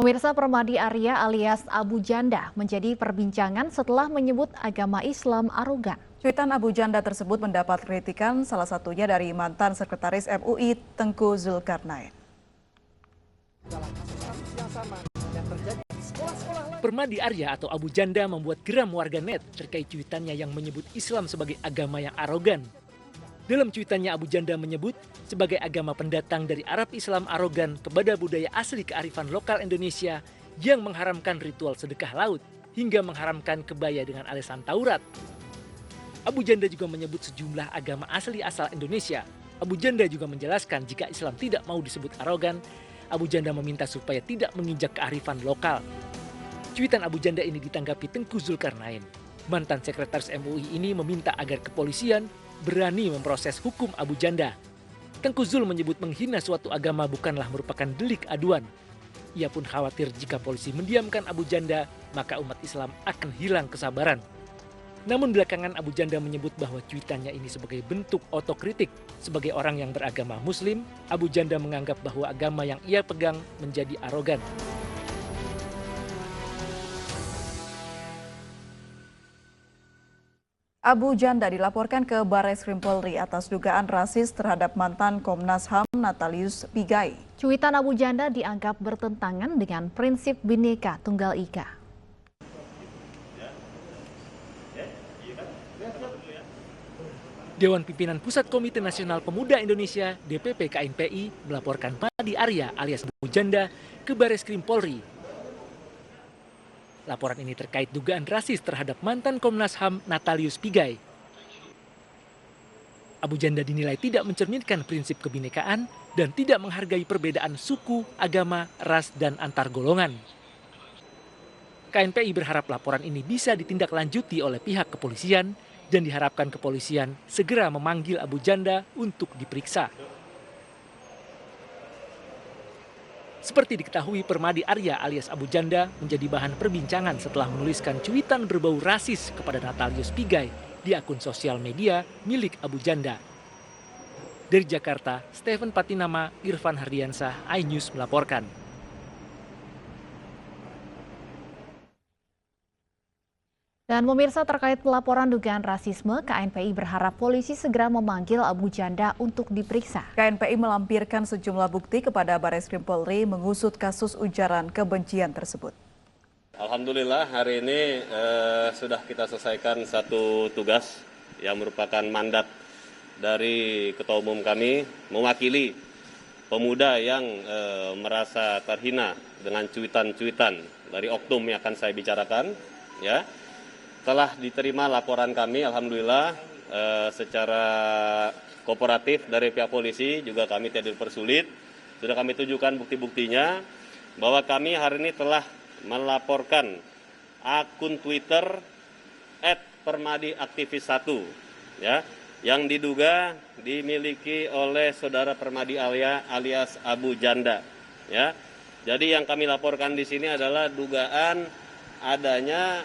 Pemirsa, Permadi Arya alias Abu Janda menjadi perbincangan setelah menyebut agama Islam arogan. Cuitan Abu Janda tersebut mendapat kritikan salah satunya dari mantan Sekretaris MUI Tengku Zulkarnain. Permadi Arya atau Abu Janda membuat geram warganet terkait cuitannya yang menyebut Islam sebagai agama yang arogan. Dalam cuitannya, Abu Janda menyebut sebagai agama pendatang dari Arab Islam arogan kepada budaya asli kearifan lokal Indonesia yang mengharamkan ritual sedekah laut hingga mengharamkan kebaya dengan alisan Taurat. Abu Janda juga menyebut sejumlah agama asli asal Indonesia. Abu Janda juga menjelaskan jika Islam tidak mau disebut arogan, Abu Janda meminta supaya tidak menginjak kearifan lokal. Cuitan Abu Janda ini ditanggapi Tengku Zulkarnain. Mantan Sekretaris MUI ini meminta agar kepolisian berani memproses hukum Abu Janda. Tengku Zul menyebut menghina suatu agama bukanlah merupakan delik aduan. Ia pun khawatir jika polisi mendiamkan Abu Janda, maka umat Islam akan hilang kesabaran. Namun belakangan Abu Janda menyebut bahwa cuitannya ini sebagai bentuk otokritik. Sebagai orang yang beragama Muslim, Abu Janda menganggap bahwa agama yang ia pegang menjadi arogan. Abu Janda dilaporkan ke Barreskrim Polri atas dugaan rasis terhadap mantan Komnas HAM Natalius Pigai. Cuitan Abu Janda dianggap bertentangan dengan prinsip Bhinneka Tunggal Ika. Dewan Pimpinan Pusat Komite Nasional Pemuda Indonesia (DPP KNPI) melaporkan Permadi Arya alias Abu Janda ke Barreskrim Polri. Laporan ini terkait dugaan rasis terhadap mantan Komnas HAM Natalius Pigai. Abu Janda dinilai tidak mencerminkan prinsip kebinekaan dan tidak menghargai perbedaan suku, agama, ras, dan antar golongan. KNPI berharap laporan ini bisa ditindaklanjuti oleh pihak kepolisian dan diharapkan kepolisian segera memanggil Abu Janda untuk diperiksa. Seperti diketahui, Permadi Arya alias Abu Janda menjadi bahan perbincangan setelah menuliskan cuitan berbau rasis kepada Natalius Pigai di akun sosial media milik Abu Janda. Dari Jakarta, Stephen Patinama, Irfan Hardiansah, iNews melaporkan. Dan pemirsa, terkait pelaporan dugaan rasisme, KNPI berharap polisi segera memanggil Abu Janda untuk diperiksa. KNPI melampirkan sejumlah bukti kepada Barreskrim Polri mengusut kasus ujaran kebencian tersebut. Alhamdulillah hari ini sudah kita selesaikan satu tugas yang merupakan mandat dari Ketua Umum kami mewakili pemuda yang merasa terhina dengan cuitan-cuitan dari oknum yang akan saya bicarakan, ya. Telah diterima laporan kami, alhamdulillah secara kooperatif dari pihak polisi juga kami tidak dipersulit. Sudah kami tunjukkan bukti-buktinya bahwa kami hari ini telah melaporkan akun Twitter @permadiaktivis1 ya, yang diduga dimiliki oleh saudara Permadi Arya alias Abu Janda, ya. Jadi yang kami laporkan di sini adalah dugaan adanya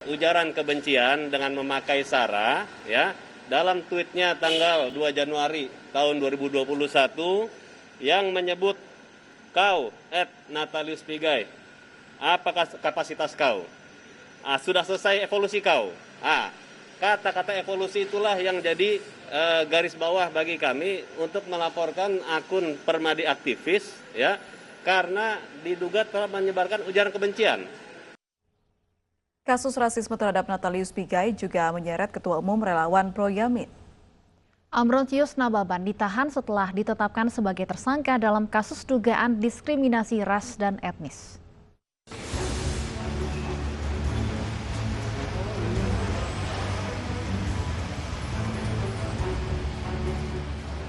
ujaran kebencian dengan memakai sara, ya, dalam tweetnya tanggal 2 Januari tahun 2021 yang menyebut kau Natalius Pigai, apa kapasitas kau? Sudah selesai evolusi kau. Kata-kata evolusi itulah yang jadi garis bawah bagi kami untuk melaporkan akun Permadi aktivis, ya, karena diduga telah menyebarkan ujaran kebencian. Kasus rasisme terhadap Natalius Pigai juga menyeret Ketua Umum Relawan Pro Yamin. Ambrosius Nababan ditahan setelah ditetapkan sebagai tersangka dalam kasus dugaan diskriminasi ras dan etnis.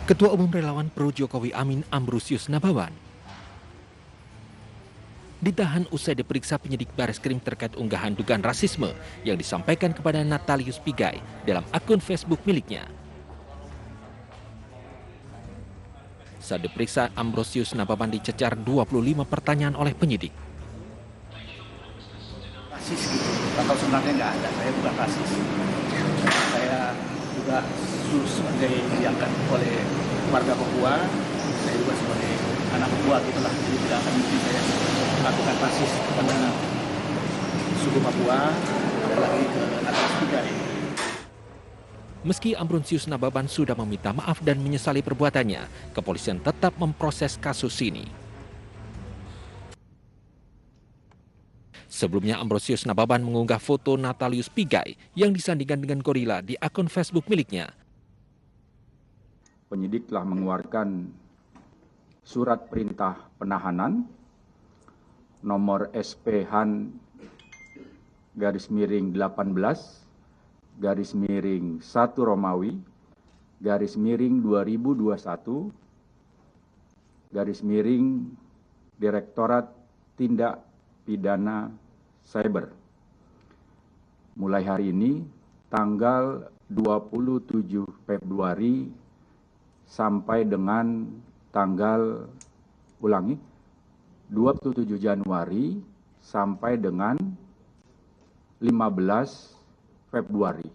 Ketua Umum Relawan Pro Jokowi Amin Ambrosius Nababan ditahan usai diperiksa penyidik Barreskrim terkait unggahan dugaan rasisme yang disampaikan kepada Natalius Pigai dalam akun Facebook miliknya. Saat diperiksa, Ambrosius Nababan dicecar 25 pertanyaan oleh penyidik. Rasis gitu, atau sebenarnya nggak ada, saya bukan rasis. Saya juga sebagai diangkat oleh warga Papua, saya juga sebagai anak Papua gitulah, jadi tidak akan mungkin saya melakukan rasis kepada suku Papua, apalagi ke Natalis Pigai. Meski Ambrosius Nababan sudah meminta maaf dan menyesali perbuatannya, kepolisian tetap memproses kasus ini. Sebelumnya Ambrosius Nababan mengunggah foto Natalius Pigai yang disandingkan dengan gorila di akun Facebook miliknya. Penyidik telah mengeluarkan surat perintah penahanan nomor SP-Han /18 /1 Romawi /2021 Direktorat Tindak Pidana Cyber. Mulai hari ini tanggal 27 Februari sampai dengan tanggal 27 Januari sampai dengan 15 Februari.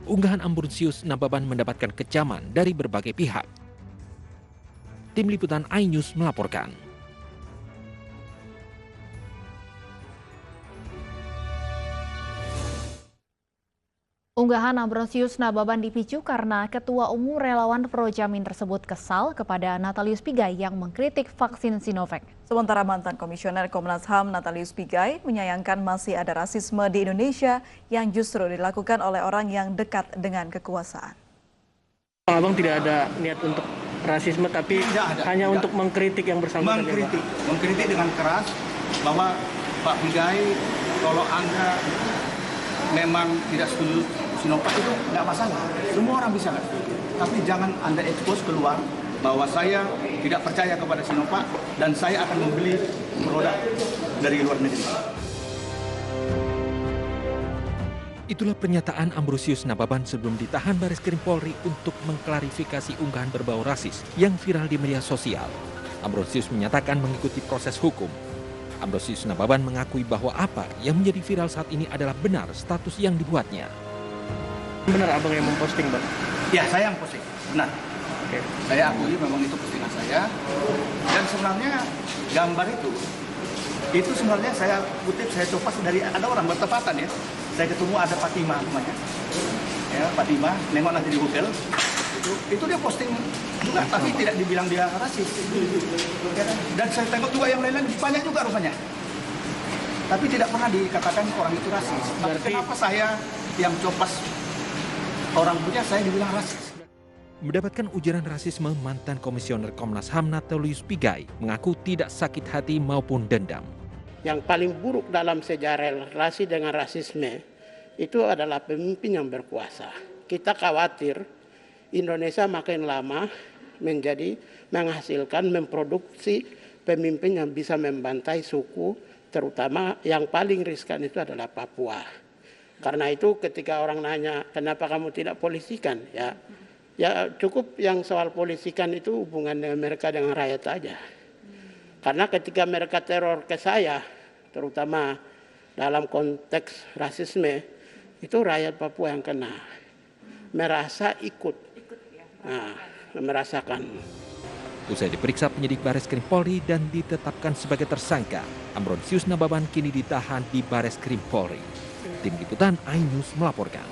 Unggahan Ambrosius Nababan mendapatkan kecaman dari berbagai pihak. Tim Liputan iNews melaporkan. Unggahan Ambrosius Nababan dipicu karena Ketua Umum Relawan Projamin tersebut kesal kepada Natalius Pigai yang mengkritik vaksin Sinovac. Sementara mantan Komisioner Komnas HAM Natalius Pigai menyayangkan masih ada rasisme di Indonesia yang justru dilakukan oleh orang yang dekat dengan kekuasaan. Abang tidak ada niat untuk rasisme, tapi hanya untuk mengkritik yang bersangkutan. Mengkritik dengan keras bahwa Pak Pigai, kalau Anda memang tidak setuju Sinovac itu nggak masalah, semua orang bisa nggak setuju. Tapi jangan Anda expose keluar bahwa saya tidak percaya kepada Sinovac dan saya akan membeli produk dari luar negeri. Itulah pernyataan Ambrosius Nababan sebelum ditahan Bareskrim Polri untuk mengklarifikasi unggahan berbau rasis yang viral di media sosial. Ambrosius menyatakan mengikuti proses hukum. Ambrosius Nababan mengakui bahwa apa yang menjadi viral saat ini adalah benar status yang dibuatnya. Benar abang yang memposting, Bang? Ya, saya yang posting, benar. Oke. Saya akui memang itu postingan saya. Dan sebenarnya gambar itu sebenarnya saya kutip, saya copas dari ada orang bertepatan ya. Saya ketemu ada Fatima namanya. Ya, Fatima, nengok nanti di hotel. Itu dia posting juga, tapi tidak dibilang dia rasis. Dan saya tengok juga yang lain-lain banyak juga rupanya. Tapi tidak pernah dikatakan orang itu rasis. Berarti kenapa saya yang copas orang punya saya dibilang rasis? Mendapatkan ujaran rasisme, mantan Komisioner Komnas HAM Natalius Pigai mengaku tidak sakit hati maupun dendam. Yang paling buruk dalam sejarah relasi dengan rasisme itu adalah pemimpin yang berkuasa. Kita khawatir Indonesia makin lama menghasilkan, memproduksi pemimpin yang bisa membantai suku, terutama yang paling riskan itu adalah Papua. Karena itu ketika orang nanya, kenapa kamu tidak polisikan? Ya cukup yang soal polisikan itu hubungan mereka dengan rakyat aja. Karena ketika mereka teror ke saya, terutama dalam konteks rasisme, itu rakyat Papua yang kena. Merasa ikut. Merasakan. Usai diperiksa penyidik Bareskrim Polri dan ditetapkan sebagai tersangka, Ambrosius Nababan kini ditahan di Bareskrim Polri. Tim Liputan iNews melaporkan.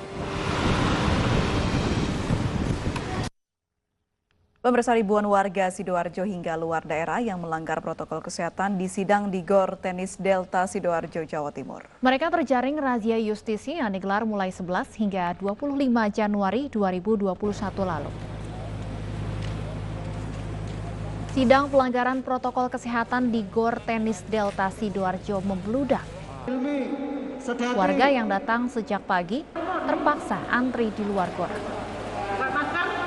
Pemirsa, ribuan warga Sidoarjo hingga luar daerah yang melanggar protokol kesehatan disidang di Gor Tenis Delta Sidoarjo, Jawa Timur. Mereka terjaring razia justisi yang digelar mulai 11 hingga 25 Januari 2021 lalu. Sidang pelanggaran protokol kesehatan di Gor Tenis Delta Sidoarjo membludak. Warga yang datang sejak pagi terpaksa antri di luar gor.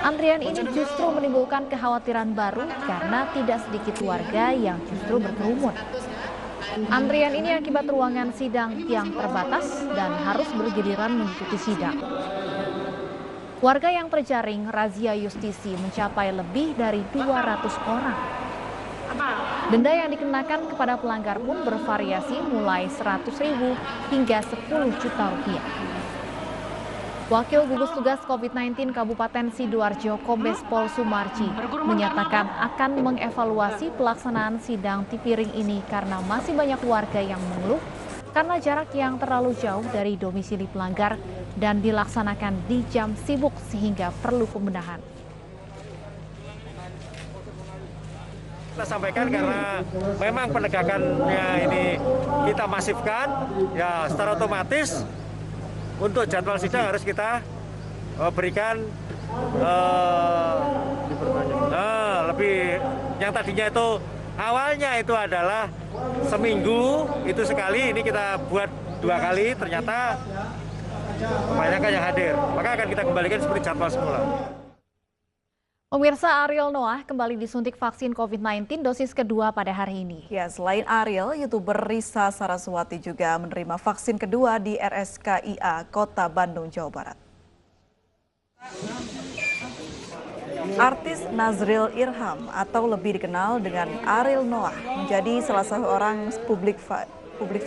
Antrian ini justru menimbulkan kekhawatiran baru karena tidak sedikit warga yang justru berkerumun. Antrian ini akibat ruangan sidang yang terbatas dan harus bergiliran mengikuti sidang. Warga yang terjaring razia justisi mencapai lebih dari 200 orang. Denda yang dikenakan kepada pelanggar pun bervariasi mulai 100.000 hingga 10 juta rupiah. Wakil Gugus Tugas COVID-19 Kabupaten Sidoarjo Kombes Pol Sumarji menyatakan akan mengevaluasi pelaksanaan sidang tipiring ini karena masih banyak warga yang mengeluh karena jarak yang terlalu jauh dari domisili pelanggar dan dilaksanakan di jam sibuk sehingga perlu pembenahan. Kita sampaikan karena memang penegakannya ini kita masifkan, ya secara otomatis untuk jadwal sidang harus kita berikan lebih, yang tadinya itu awalnya itu adalah seminggu itu sekali, ini kita buat 2 kali, ternyata kebanyakan yang hadir, maka akan kita kembalikan seperti jadwal semula. Pemirsa, Ariel Noah kembali disuntik vaksin COVID-19 dosis kedua pada hari ini. Ya, selain Ariel, YouTuber Risa Saraswati juga menerima vaksin kedua di RSKIA Kota Bandung, Jawa Barat. Artis Nazril Irham atau lebih dikenal dengan Ariel Noah menjadi salah seorang publik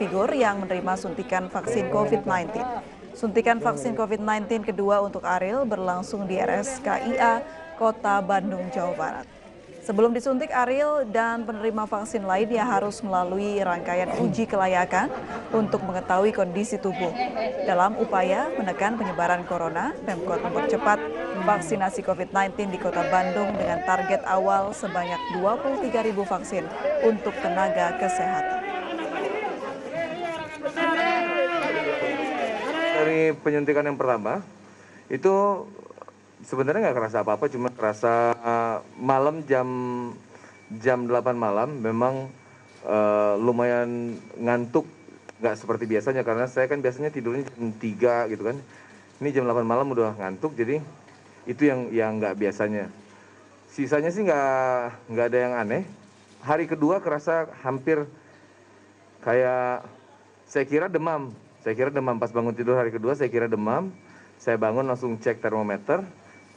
figur yang menerima suntikan vaksin COVID-19. Suntikan vaksin COVID-19 kedua untuk Ariel berlangsung di RSKIA Kota Bandung, Jawa Barat. Sebelum disuntik, Ariel dan penerima vaksin lainnya harus melalui rangkaian uji kelayakan untuk mengetahui kondisi tubuh. Dalam upaya menekan penyebaran corona, Pemkot mempercepat vaksinasi COVID-19 di Kota Bandung dengan target awal sebanyak 23.000 vaksin untuk tenaga kesehatan. Dari penyuntikan yang pertama, itu sebenarnya nggak kerasa apa-apa, cuma kerasa malam jam 8 malam memang lumayan ngantuk, nggak seperti biasanya karena saya kan biasanya tidurnya jam 3 gitu kan. Ini jam 8 malam udah ngantuk, jadi itu yang nggak biasanya. Sisanya sih nggak ada yang aneh. Hari kedua kerasa hampir kayak saya kira demam pas bangun tidur hari kedua saya kira demam. Saya bangun langsung cek termometer.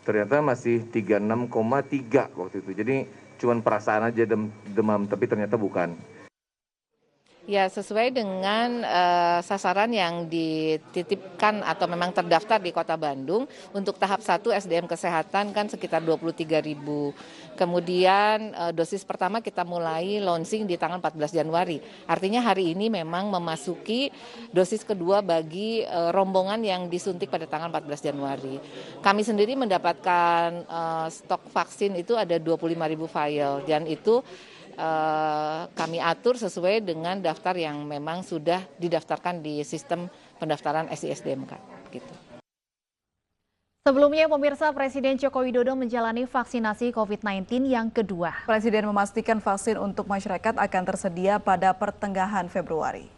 Ternyata masih 36,3 waktu itu. Jadi cuman perasaan aja demam, tapi ternyata bukan. Ya, sesuai dengan sasaran yang dititipkan atau memang terdaftar di Kota Bandung. Untuk tahap 1 SDM Kesehatan kan sekitar 23.000. Kemudian dosis pertama kita mulai launching di tanggal 14 Januari. Artinya hari ini memang memasuki dosis kedua bagi rombongan yang disuntik pada tanggal 14 Januari. Kami sendiri mendapatkan stok vaksin itu ada 25.000 vial dan itu kami atur sesuai dengan daftar yang memang sudah didaftarkan di sistem pendaftaran SISDMK. Gitu. Sebelumnya, pemirsa, Presiden Joko Widodo menjalani vaksinasi COVID-19 yang kedua. Presiden memastikan vaksin untuk masyarakat akan tersedia pada pertengahan Februari.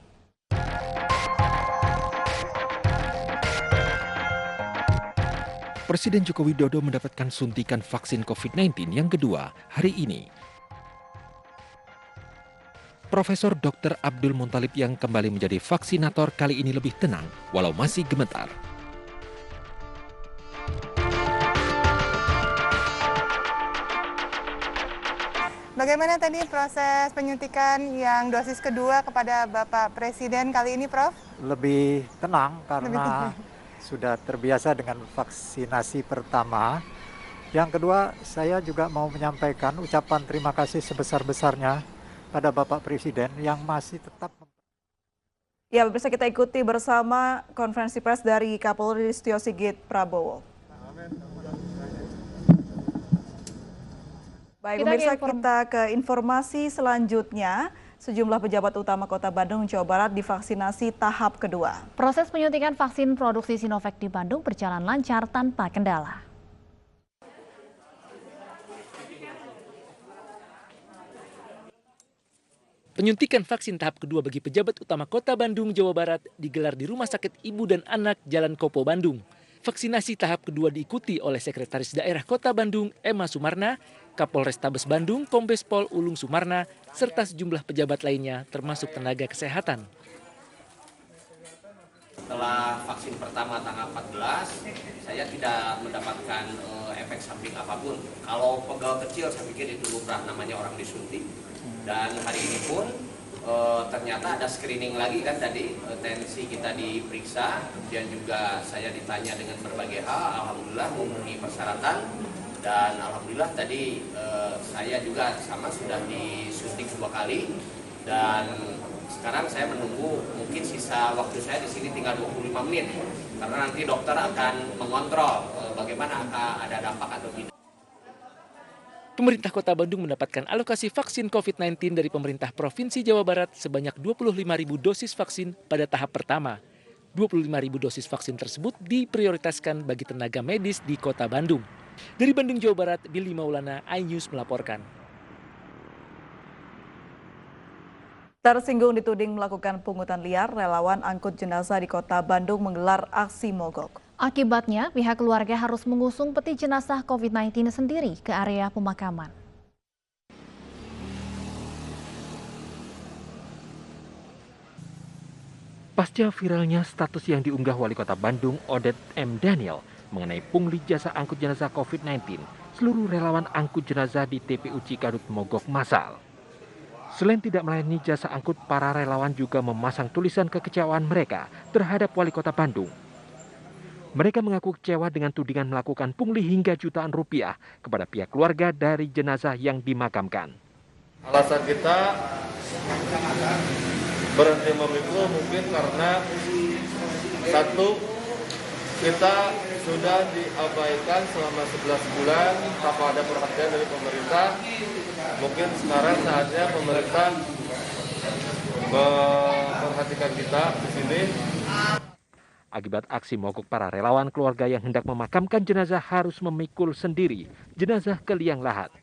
Presiden Joko Widodo mendapatkan suntikan vaksin COVID-19 yang kedua hari ini. Profesor Dr. Abdul Muntalib yang kembali menjadi vaksinator kali ini lebih tenang, walau masih gemetar. Bagaimana tadi proses penyuntikan yang dosis kedua kepada Bapak Presiden kali ini, Prof? Lebih tenang karena sudah terbiasa dengan vaksinasi pertama. Yang kedua, saya juga mau menyampaikan ucapan terima kasih sebesar-besarnya pada Bapak Presiden yang masih tetap. Ya, bisa kita ikuti bersama konferensi pers dari Kapolri Listio Sigit Prabowo. Baik, pemirsa, kita ke informasi selanjutnya. Sejumlah pejabat utama Kota Bandung, Jawa Barat divaksinasi tahap kedua. Proses penyuntikan vaksin produksi Sinovac di Bandung berjalan lancar tanpa kendala. Penyuntikan vaksin tahap kedua bagi pejabat utama Kota Bandung, Jawa Barat digelar di Rumah Sakit Ibu dan Anak Jalan Kopo, Bandung. Vaksinasi tahap kedua diikuti oleh Sekretaris Daerah Kota Bandung, Emma Sumarna, Kapolrestabes Bandung, Kombes Pol Ulung Sumarna, serta sejumlah pejabat lainnya termasuk tenaga kesehatan. Setelah vaksin pertama tanggal 14, saya tidak mendapatkan efek samping apapun. Kalau pegal kecil saya pikir itu lumrah, namanya orang disuntik. Dan hari ini pun ternyata ada screening lagi kan tadi, tensi kita diperiksa, kemudian juga saya ditanya dengan berbagai hal, alhamdulillah memenuhi persyaratan, dan alhamdulillah tadi saya juga sama sudah disuntik 2 kali, dan sekarang saya menunggu mungkin sisa waktu saya di sini tinggal 25 menit, karena nanti dokter akan mengontrol bagaimana ada dampak atau tidak. Pemerintah Kota Bandung mendapatkan alokasi vaksin COVID-19 dari pemerintah Provinsi Jawa Barat sebanyak 25.000 dosis vaksin pada tahap pertama. 25.000 dosis vaksin tersebut diprioritaskan bagi tenaga medis di Kota Bandung. Dari Bandung, Jawa Barat, Billy Maulana, iNews melaporkan. Tersinggung dituding melakukan pungutan liar, relawan angkut jenazah di Kota Bandung menggelar aksi mogok. Akibatnya, pihak keluarga harus mengusung peti jenazah COVID-19 sendiri ke area pemakaman. Pasca viralnya status yang diunggah Wali Kota Bandung, Oded M. Daniel, mengenai pungli jasa angkut jenazah COVID-19, seluruh relawan angkut jenazah di TPU Cikadut mogok massal. Selain tidak melayani jasa angkut, para relawan juga memasang tulisan kekecewaan mereka terhadap Wali Kota Bandung. Mereka mengaku kecewa dengan tudingan melakukan pungli hingga jutaan rupiah kepada pihak keluarga dari jenazah yang dimakamkan. Alasan kita berhenti memikul mungkin karena satu, kita sudah diabaikan selama 11 bulan tanpa ada perhatian dari pemerintah. Mungkin sekarang saatnya pemerintah memperhatikan kita di sini. Akibat aksi mogok para relawan, keluarga yang hendak memakamkan jenazah harus memikul sendiri jenazah ke liang lahat.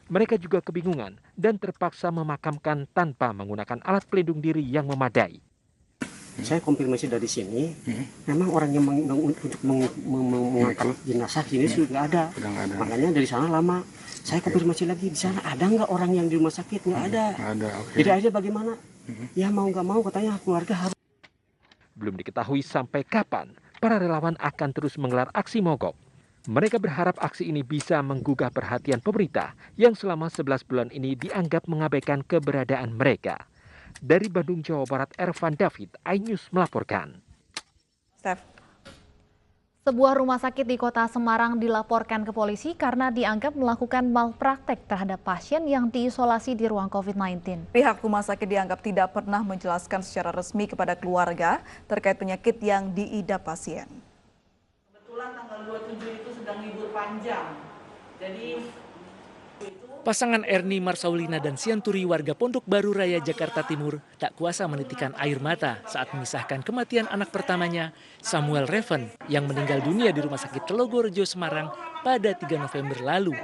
Mereka juga kebingungan dan terpaksa memakamkan tanpa menggunakan alat pelindung diri yang memadai. Saya konfirmasi dari sini, memang orang yang untuk mengangkat jenazah sini sudah ada. Makanya dari sana lama. Saya konfirmasi lagi, di sana ada nggak orang yang di rumah sakit? Nggak ada. Okay. Tidak ada bagaimana? Ya mau nggak mau katanya keluarga harus. Belum diketahui sampai kapan para relawan akan terus menggelar aksi mogok. Mereka berharap aksi ini bisa menggugah perhatian pemerintah yang selama 11 bulan ini dianggap mengabaikan keberadaan mereka. Dari Bandung, Jawa Barat, Ervan David, iNews melaporkan. Sebuah rumah sakit di Kota Semarang dilaporkan ke polisi karena dianggap melakukan malpraktek terhadap pasien yang diisolasi di ruang COVID-19. Pihak rumah sakit dianggap tidak pernah menjelaskan secara resmi kepada keluarga terkait penyakit yang diidap pasien. Kebetulan tanggal 27 itu sedang libur panjang, jadi pasangan Erni Marsaulina dan Sianturi warga Pondok Baru Raya, Jakarta Timur tak kuasa menitikan air mata saat mengisahkan kematian anak pertamanya, Samuel Reven, yang meninggal dunia di Rumah Sakit Telogorejo, Semarang pada 3 November lalu.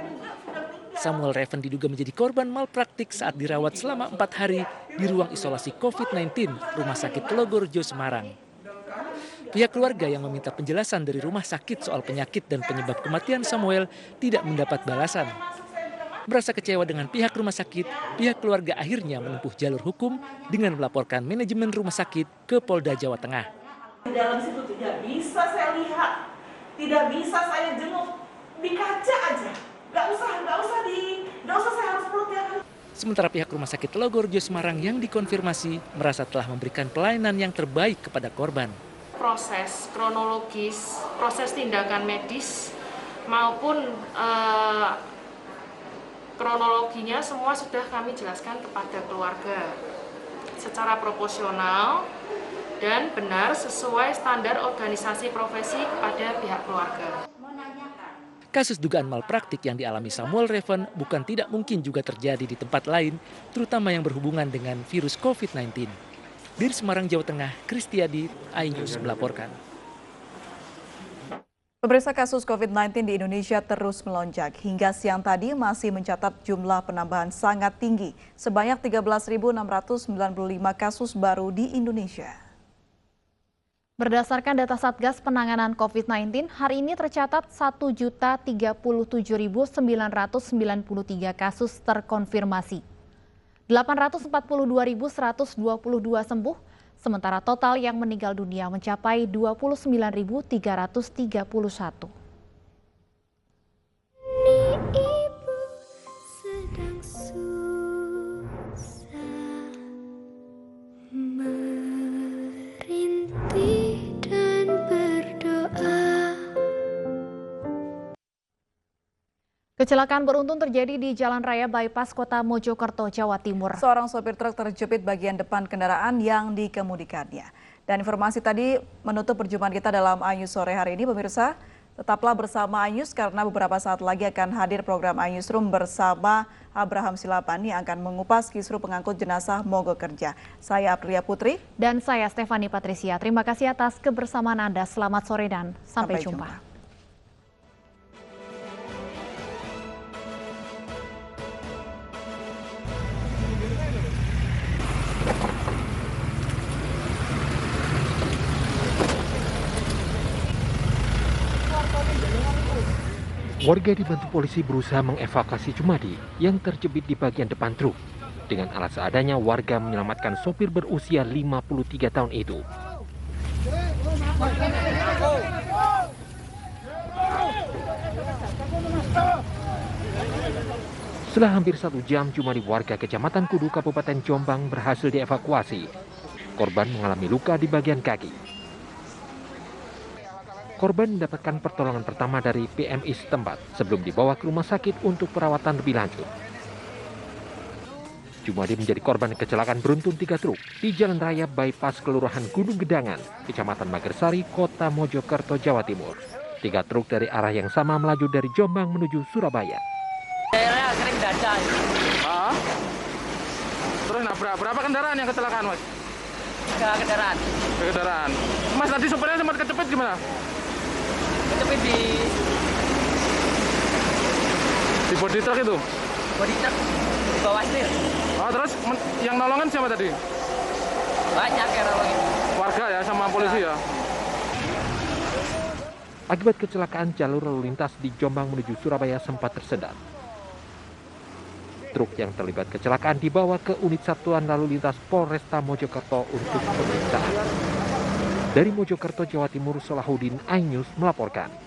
Samuel Reven diduga menjadi korban malpraktik saat dirawat selama 4 hari di ruang isolasi COVID-19 Rumah Sakit Telogorejo, Semarang. Pihak keluarga yang meminta penjelasan dari rumah sakit soal penyakit dan penyebab kematian Samuel tidak mendapat balasan. Merasa kecewa dengan pihak rumah sakit, pihak keluarga akhirnya menempuh jalur hukum dengan melaporkan manajemen rumah sakit ke Polda Jawa Tengah. Di dalam situ tidak bisa saya lihat, tidak bisa saya jenguk, di kaca aja, nggak usah saya harus peluk ya. Sementara pihak Rumah Sakit Telogorejo Semarang yang dikonfirmasi merasa telah memberikan pelayanan yang terbaik kepada korban. Proses kronologis, proses tindakan medis maupun kronologinya semua sudah kami jelaskan kepada keluarga secara proporsional dan benar sesuai standar organisasi profesi kepada pihak keluarga. Kasus dugaan malpraktik yang dialami Samuel Reven bukan tidak mungkin juga terjadi di tempat lain, terutama yang berhubungan dengan virus COVID-19. Dari Semarang, Jawa Tengah, Kristiadi, iNews melaporkan. Pemirsa, kasus COVID-19 di Indonesia terus melonjak. Hingga siang tadi masih mencatat jumlah penambahan sangat tinggi, sebanyak 13.695 kasus baru di Indonesia. Berdasarkan data Satgas Penanganan COVID-19, hari ini tercatat 1.037.993 kasus terkonfirmasi. 842.122 sembuh, sementara total yang meninggal dunia mencapai 29.331. Kecelakaan beruntun terjadi di Jalan Raya Bypass Kota Mojokerto, Jawa Timur. Seorang sopir truk terjepit bagian depan kendaraan yang dikemudikannya. Dan informasi tadi menutup perjumpaan kita dalam Anyus sore hari ini, pemirsa. Tetaplah bersama Anyus karena beberapa saat lagi akan hadir program Anyusroom bersama Abraham Silaban yang akan mengupas kisruh pengangkut jenazah mogok kerja. Saya Aprilia Putri. Dan saya Stefani Patricia. Terima kasih atas kebersamaan Anda. Selamat sore dan sampai jumpa. Warga dibantu polisi berusaha mengevakuasi Jumadi yang terjepit di bagian depan truk. Dengan alat seadanya, warga menyelamatkan sopir berusia 53 tahun itu. Setelah hampir 1 jam, Jumadi warga Kecamatan Kudu, Kabupaten Jombang berhasil dievakuasi. Korban mengalami luka di bagian kaki. Korban mendapatkan pertolongan pertama dari PMI setempat sebelum dibawa ke rumah sakit untuk perawatan lebih lanjut. Jumadi menjadi korban kecelakaan beruntun 3 truk di Jalan Raya Bypass Kelurahan Gunung Gedangan, Kecamatan Magersari, Kota Mojokerto, Jawa Timur. 3 truk dari arah yang sama melaju dari Jombang menuju Surabaya. Daerah sering dadan. Terus nabrak, berapa kendaraan yang kecelakaan, Mas? 3 kendaraan. 3 kendaraan. Mas, tadi supirnya sempat kecepit gimana? Kecepit di body truck itu? Body truck di bawah setir. Oh, terus yang nolongin siapa tadi? Banyak yang nolongin. Warga ya, sama polisi ya? Akibat kecelakaan, jalur lalu lintas di Jombang menuju Surabaya sempat tersendat. Truk yang terlibat kecelakaan dibawa ke unit Satuan Lalu Lintas Polresta Mojokerto untuk pemeriksaan. Dari Mojokerto, Jawa Timur, Salahuddin, iNews melaporkan.